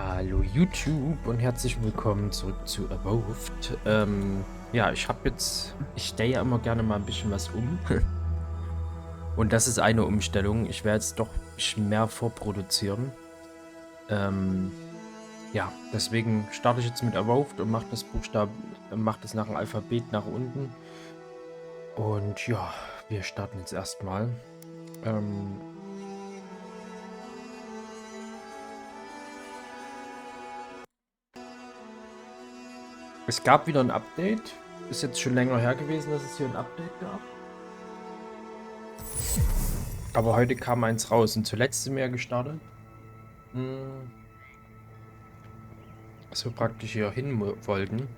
Hallo YouTube und herzlich willkommen zurück zu Avowed. Ja, ich stelle ja immer gerne mal ein bisschen was um. Und das ist eine Umstellung. Ich werde jetzt doch ein bisschen mehr vorproduzieren. Ja, deswegen starte ich jetzt mit Avowed und mache das nach dem Alphabet nach unten. Und ja, wir starten jetzt erstmal. Es gab wieder ein Update. Ist jetzt schon länger her gewesen, dass es hier ein Update gab. Aber heute kam eins raus und zuletzt sind wir ja gestartet. Dass wir praktisch hier hin wollten.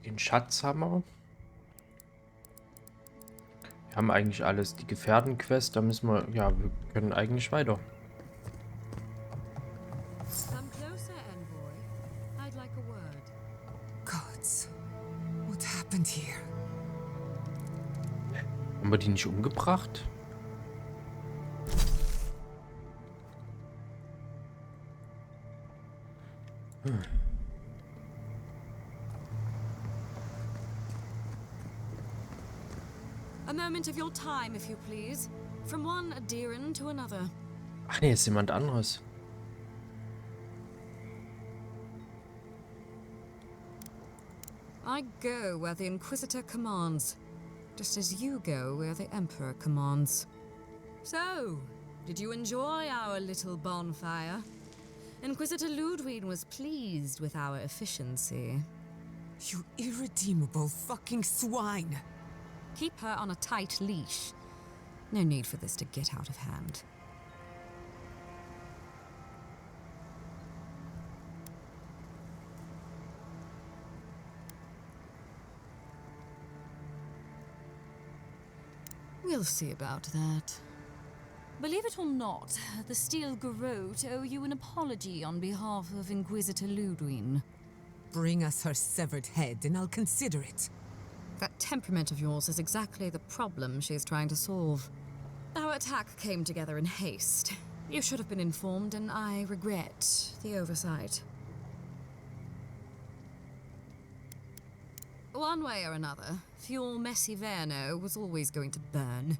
Den Schatz haben wir. Wir haben eigentlich alles. Die Gefährdenquest, da müssen wir, ja, wir können eigentlich weiter. Come closer, envoy. I'd like a word. Gods, what happened here? Haben wir die nicht umgebracht? A moment of your time, if you please. From one Adiran to another. Ach nee, ist jemand anderes. I go where the Inquisitor commands, just as you go where the Emperor commands. So, did you enjoy our little bonfire? Inquisitor Ludwig was pleased with our efficiency. You irredeemable fucking swine! Keep her on a tight leash. No need for this to get out of hand. We'll see about that. Believe it or not, the Steel Garrote owe you an apology on behalf of Inquisitor Ludwig. Bring us her severed head and I'll consider it. That temperament of yours is exactly the problem she's trying to solve. Our attack came together in haste. You should have been informed, and I regret the oversight. One way or another, Fuel Messi Verno was always going to burn.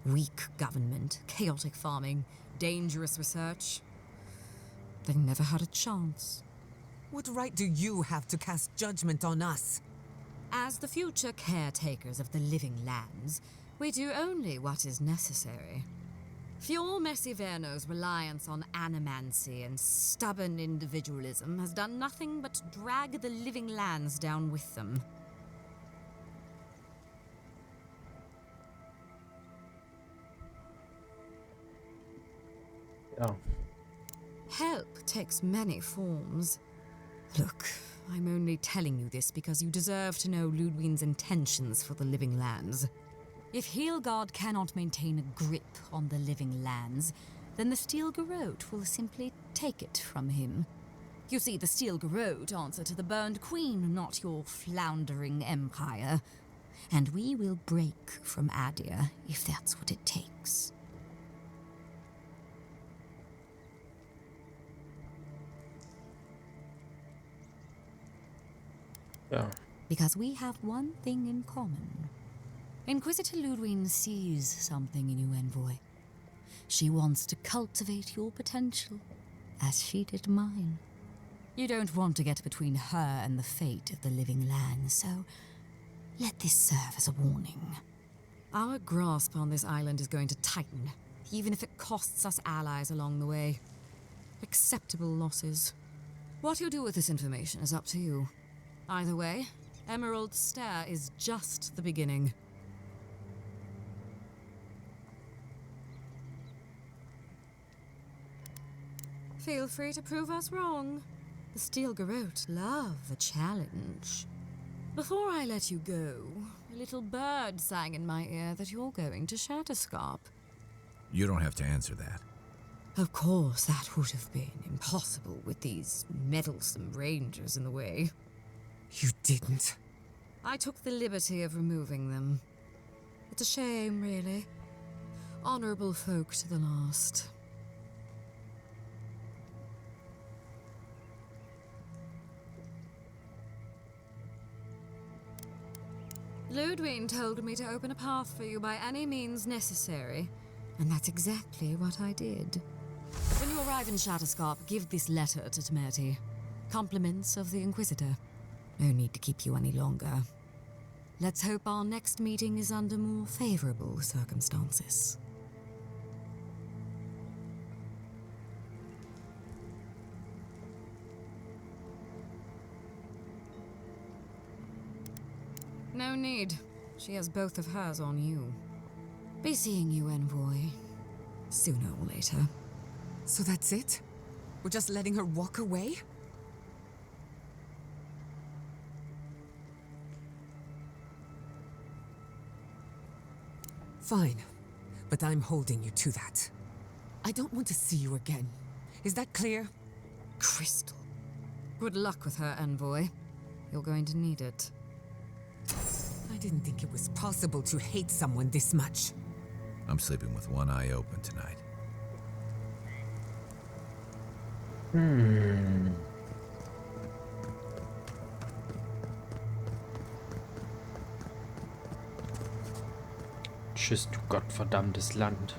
Weak government, chaotic farming, dangerous research. They never had a chance. What right do you have to cast judgment on us? As the future caretakers of the living lands, we do only what is necessary. Fior Messiverno's reliance on animancy and stubborn individualism has done nothing but drag the living lands down with them. Ja. Help takes many forms. Look, I'm only telling you this because you deserve to know Ludwig's intentions for the living lands. If Heelgard cannot maintain a grip on the living lands, then the Steel Garrote will simply take it from him. You see, the Steel Garrote answer to the Burned Queen, not your floundering empire. And we will break from Adir if that's what it takes. Ja. Because we have one thing in common. Inquisitor Ludwig sees something in you, Envoy. She wants to cultivate your potential, as she did mine. You don't want to get between her and the fate of the living land, so let this serve as a warning. Our grasp on this island is going to tighten, even if it costs us allies along the way. Acceptable losses. What you do with this information is up to you. Either way, Emerald Stair is just the beginning. Feel free to prove us wrong. The Steel Garrote love a challenge. Before I let you go, a little bird sang in my ear that you're going to Shatterscarp. You don't have to answer that. Of course, that would have been impossible with these meddlesome rangers in the way. You didn't. I took the liberty of removing them. It's a shame, really. Honorable folk to the last. Ludwig told me to open a path for you by any means necessary, and that's exactly what I did. When you arrive in Shatterscarp, give this letter to Temerity. Compliments of the Inquisitor. No need to keep you any longer. Let's hope our next meeting is under more favorable circumstances. No need. She has both of hers on you. Be seeing you, Envoy. Sooner or later. So that's it? We're just letting her walk away? Fine, but I'm holding you to that. I don't want to see you again. Is that clear? Crystal. Good luck with her, Envoy. You're going to need it. I didn't think it was possible to hate someone this much. I'm sleeping with one eye open tonight. Tschüss, du gottverdammtes Land.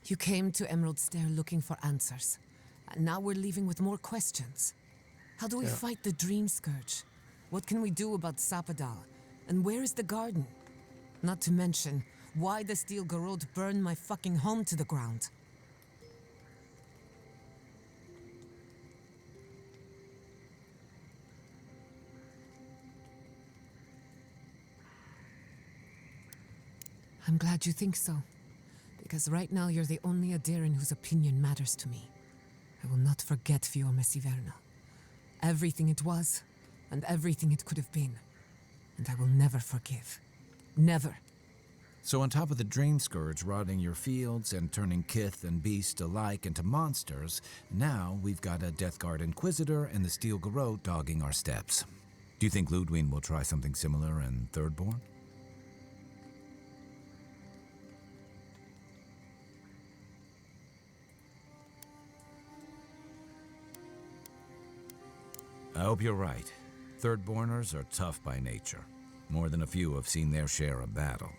You came to Emerald Stair looking for answers. And now we're leaving with more questions. How do we fight the Dream Scourge? What can we do about Sapadal? And where is the garden? Not to mention, why the Steel Garrote burned my fucking home to the ground. I'm glad you think so. Because right now you're the only Adairan whose opinion matters to me. I will not forget Fiorme Siverna. Everything it was, and everything it could have been. And I will never forgive. Never. So on top of the Dream Scourge rotting your fields and turning kith and beast alike into monsters, now we've got a Death Guard Inquisitor and the Steel Garrote dogging our steps. Do you think Ludwig will try something similar in Thirdborn? I hope you're right. Thirdborners are tough by nature. More than a few have seen their share of battle.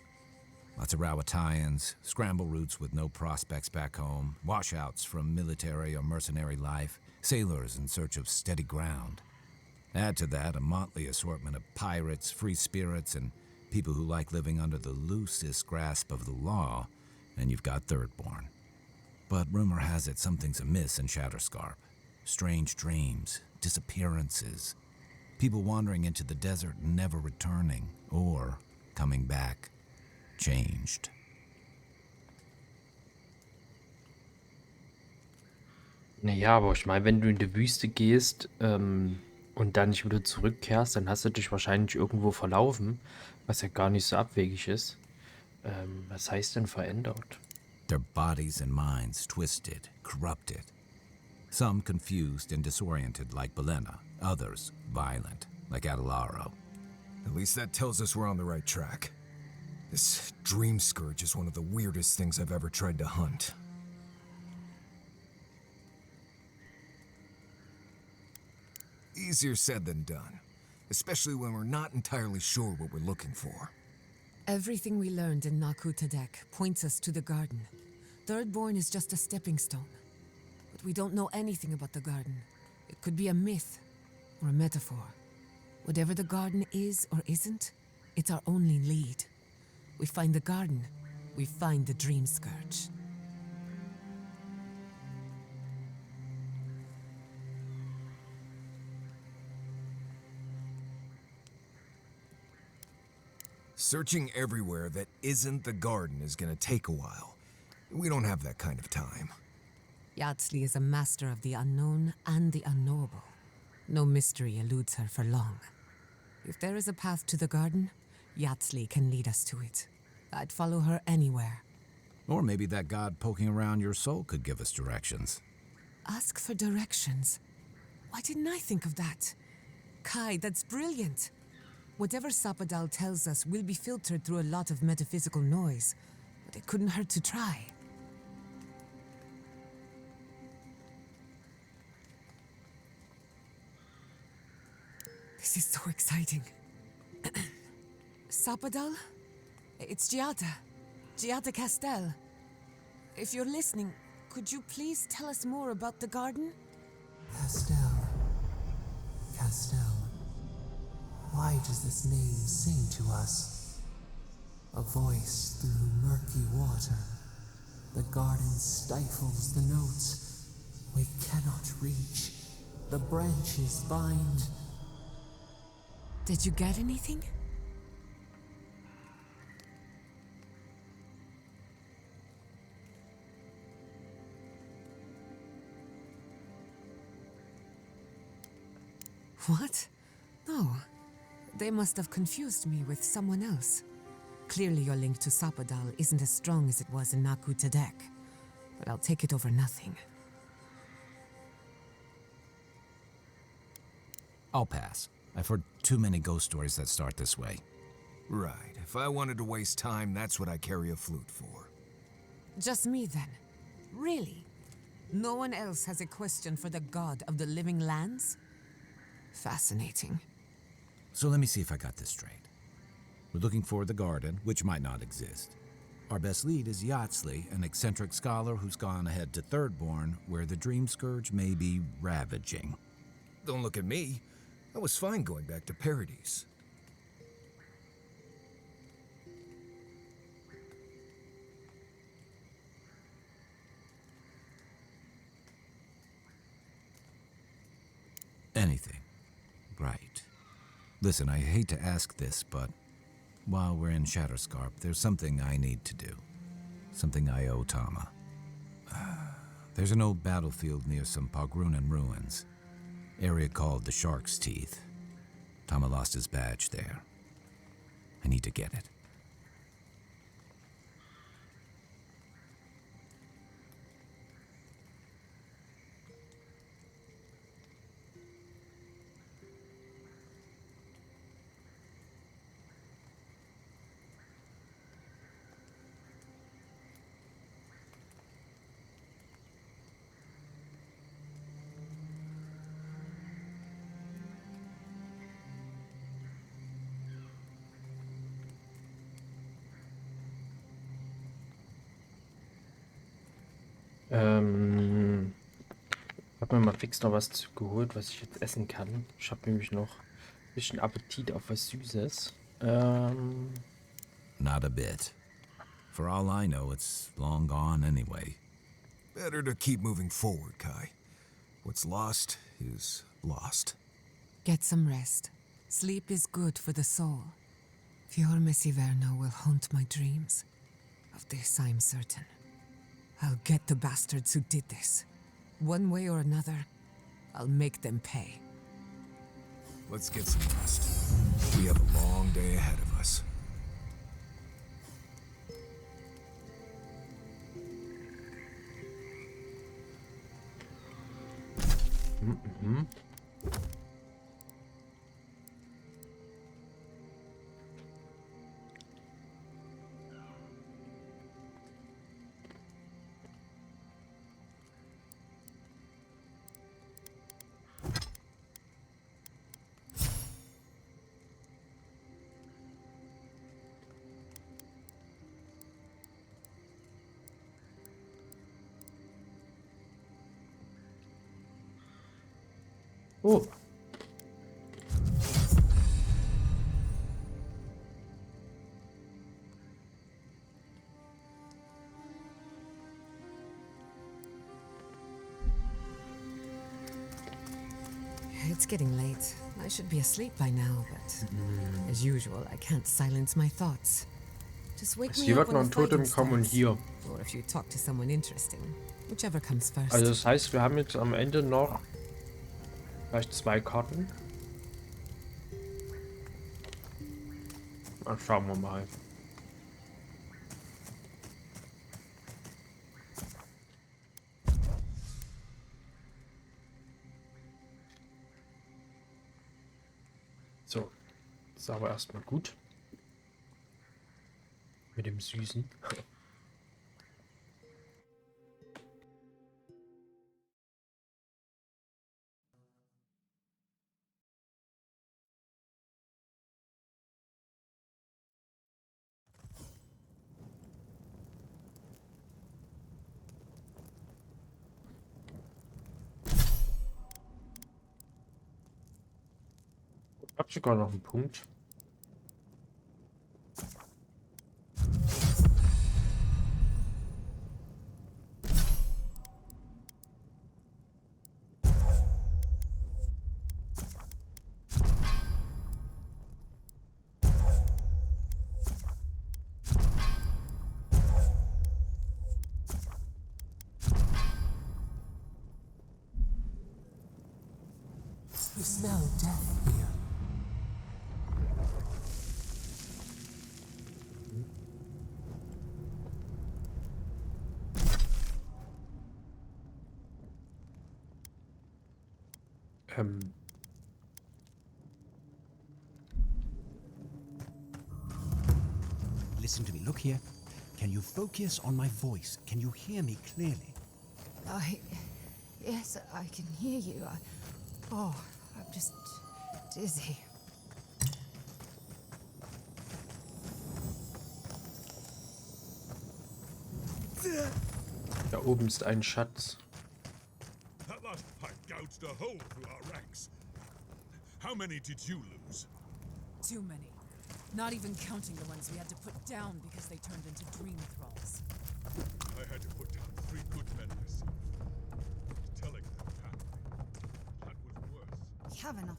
Lots of Rawatayans, scramble routes with no prospects back home, washouts from military or mercenary life, sailors in search of steady ground. Add to that a motley assortment of pirates, free spirits, and people who like living under the loosest grasp of the law, and you've got Thirdborn. But rumor has it something's amiss in Shatterscarp. Strange dreams, disappearances, people wandering into the desert and never returning, or coming back, changed. Naja, aber ich meine, wenn du in die Wüste gehst und dann nicht wieder zurückkehrst, dann hast du dich wahrscheinlich irgendwo verlaufen, was ja gar nicht so abwegig ist. Was heißt denn verändert? Their bodies and minds twisted, corrupted. Some confused and disoriented like Belena, others violent like Adelaro. At least that tells us we're on the right track. This Dream Scourge is one of the weirdest things I've ever tried to hunt. Easier said than done, especially when we're not entirely sure what we're looking for. Everything we learned in Naku Tadek points us to the garden. Thirdborn is just a stepping stone. But we don't know anything about the garden. It could be a myth or a metaphor. Whatever the garden is or isn't, it's our only lead. We find the garden, we find the Dream Scourge. Searching everywhere that isn't the garden is gonna take a while. We don't have that kind of time. Yatsley is a master of the unknown and the unknowable. No mystery eludes her for long. If there is a path to the garden, Yatsley can lead us to it. I'd follow her anywhere. Or maybe that god poking around your soul could give us directions. Ask for directions. Why didn't I think of that? Kai, that's brilliant. Whatever Sapadal tells us will be filtered through a lot of metaphysical noise, but it couldn't hurt to try. This is so exciting. Sapadal? It's Giada. Giada Castel. If you're listening, could you please tell us more about the garden? Castel. Castel. Why does this name sing to us? A voice through murky water. The garden stifles the notes. We cannot reach. The branches bind. Did you get anything? What? No. They must have confused me with someone else. Clearly your link to Sapadal isn't as strong as it was in Naku Tadek. But I'll take it over nothing. I'll pass. I've heard too many ghost stories that start this way. Right. If I wanted to waste time, that's what I carry a flute for. Just me then. Really? No one else has a question for the god of the living lands? Fascinating. So let me see if I got this straight. We're looking for the garden, which might not exist. Our best lead is Yatsley, an eccentric scholar who's gone ahead to Thirdborn, where the Dream Scourge may be ravaging. Don't look at me. I was fine going back to Paradise. Anything. Right. Listen, I hate to ask this, but while we're in Shatterscarp, there's something I need to do. Something I owe Tama. There's an old battlefield near some Pogrunan ruins. Area called the Shark's Teeth. Tama lost his badge there. I need to get it. Hab mir mal fix noch was geholt, was ich jetzt essen kann. Ich habe nämlich noch ein bisschen Appetit auf was Süßes. Not a bit. For all I know, it's long gone anyway. Better to keep moving forward, Kai. What's lost is lost. Get some rest. Sleep is good for the soul. Fior Messiverno will haunt my dreams. Of this I'm certain. I'll get the bastards who did this. One way or another, I'll make them pay. Let's get some rest. We have a long day ahead of us. Oh. It's getting late. I should be asleep by now, but as usual, I can't silence my thoughts. Just wake me Hier up wird noch when ein the fighting Totem kommen und starts. hier. Or if you talk to someone interesting, whichever comes first. Also das heißt, wir haben jetzt am Ende noch vielleicht 2 Karten. Dann schauen wir mal. So, das ist aber erstmal gut. Mit dem Süßen. Hab sogar noch einen Punkt. We smell death here. Listen to me. Look here. Can you focus on my voice? Can you hear me clearly? Yes, I can hear you. I'm just dizzy. Da oben ist ein Schatz. That last pipe gouged a hole through our ranks. How many did you lose? Too many. Not even counting the ones we had to put down because they turned into dream thralls. I had to put down 3 good men myself. Telling them that was worse. We have enough.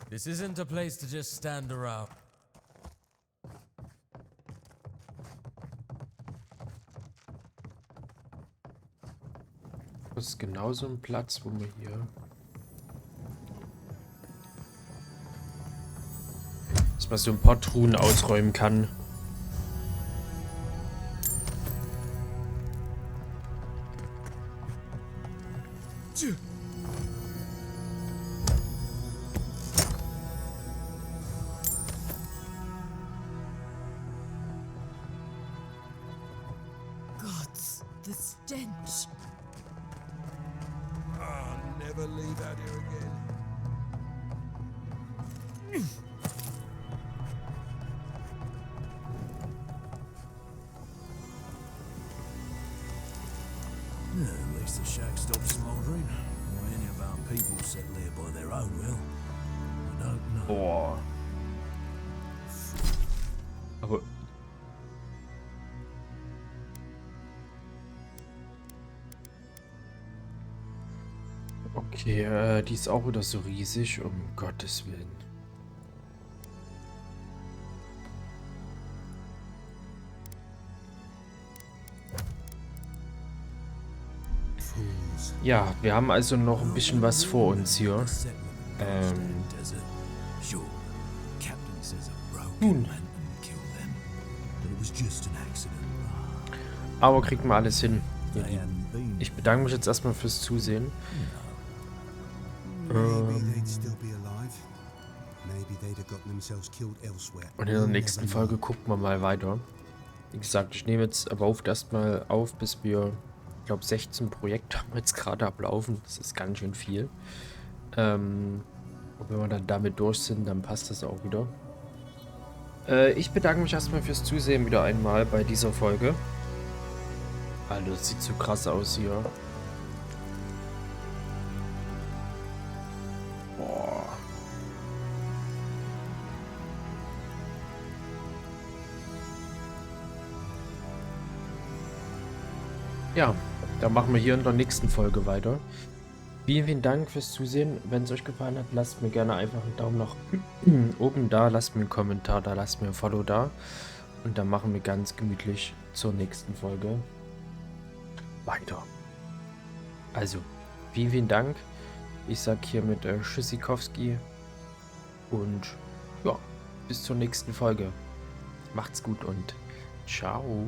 This isn't a place to just stand around. Das ist genauso ein Platz, wo wir hier... dass man so ein paar Truhen ausräumen kann. Gods, the stench. I'll never leave out here again. At least the shack stopped smouldering. Why any of our people settle here by their own will, I don't know. Boah. Aber... Okay, die ist auch wieder so riesig, um Gottes Willen. Ja, wir haben also noch ein bisschen was vor uns hier. Nun. Aber kriegt man alles hin, ihr Lieben. Ich bedanke mich jetzt erstmal fürs Zusehen. Und in der nächsten Folge gucken wir mal weiter. Wie gesagt, ich nehme jetzt aber erstmal auf, bis wir, ich glaube, 16 Projekte haben wir jetzt gerade ablaufen. Das ist ganz schön viel. Und wenn wir dann damit durch sind, dann passt das auch wieder. Ich bedanke mich erstmal fürs Zusehen wieder einmal bei dieser Folge. Alter, das sieht so krass aus hier. Boah. Ja, dann machen wir hier in der nächsten Folge weiter. Vielen, vielen Dank fürs Zusehen. Wenn es euch gefallen hat, lasst mir gerne einfach einen Daumen nach oben da, lasst mir einen Kommentar da, lasst mir ein Follow da. Und dann machen wir ganz gemütlich zur nächsten Folge weiter. Also, vielen, vielen Dank. Ich sag hiermit Tschüssikowski. Und ja, bis zur nächsten Folge. Macht's gut und ciao.